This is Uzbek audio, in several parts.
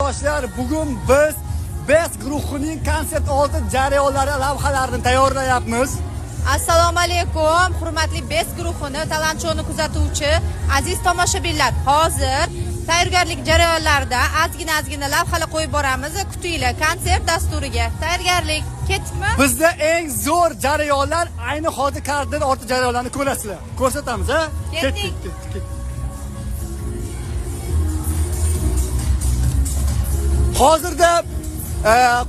yoshlar, bugun biz Best guruhining konsert oldi jarayonlari lavhalarini tayyorlayapmiz. Assalomu alaykum, hurmatli Best guruhini talant showni kuzatuvchi aziz tomoshabinlar. Hozir tayyorgarlik jarayonlarida ozgina lavhalar qo'yib boramiz. Kutinglar konsert dasturiga. Tayyorgarlik ketdikmi? Bizda eng zo'r jarayonlar ayni hozir kartdan orti jarayonlarni ko'rasizlar. Ko'rsatamiz, ha? Ketdik. Hozirda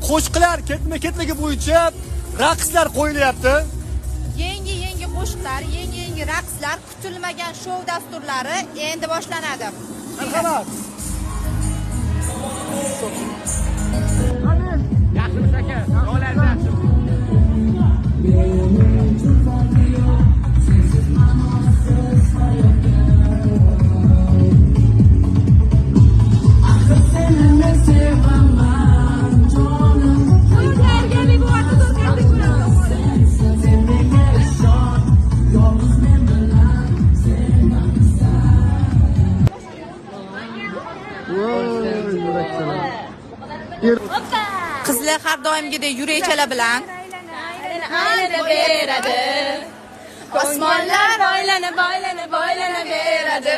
qo'shiqlar ketma-ketligi bo'yicha raqslar qo'yilyapti. Yangi qo'shiqlar, yangi raqslar, kutilmagan shou dasturlari endi boshlanadi. Marhamat. Yaxshimiz aka, ro'ylar yaxshi. Qizlar har doimgidek yurakchalar bilan aylanib osmonlar aylanib beradi.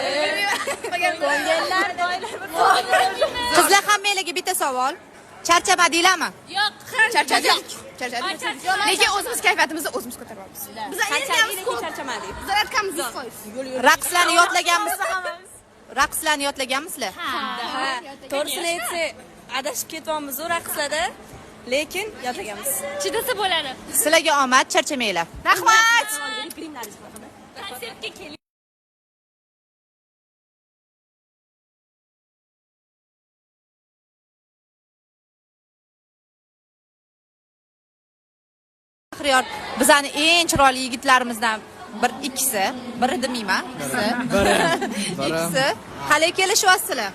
Qizlar hammalarga bitta savol. Charchamadinglarmi? Yo'q, Charchadik. Lekin o'zimiz kayfiyatimizni o'zimiz ko'taryapmiz. Biz charchamadik. Biz aytganimiz 100%. Raqslarni yodlaganmisizlar? Ha. To'g'risini aytsak, adashib ketyapmiz u raqslarda, lekin yodlaganmiz. Chidasa bo'ladi. Sizlarga omad, charchamanglar. Rahmat. Konsertga keling. Faxriyor bizani eng chiroyli yigitlarimizdan biri demayman, ikkisi. Qalay kelishyapsizlar?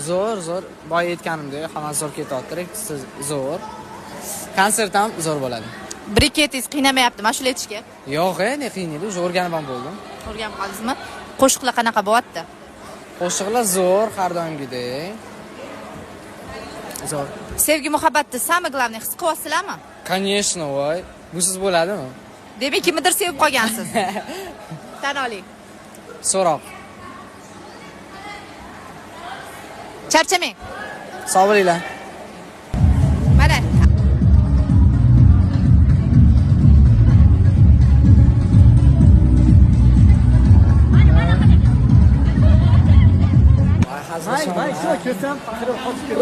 Zo'r. Boya aytganimdek, hammasi zo'r ketyapti, raqsi zo'r. Konsert ham zo'r bo'ladi. Briketingiz qiynamayaptimi ashula aytishga? Yo'q, ne qiynaydi, o'zi o'rganib ham bo'ldim. O'rganib qoldingizmi? Qo'shiqlar qanaqa bo'lyapti? Qo'shiqlar zo'r, har doimgidek. Zo'r. Sevgi muhabbatni samый главный his qilyapsizlarmi? Конечно, voy. Busiz bo'ladimi? Demak, kimnidir sevib qolgansiz. Tan oling. So'roq. Charchamang. Sog' bo'linglar. Mana. May, shu kelsam, Faxriyor qochib ketdi.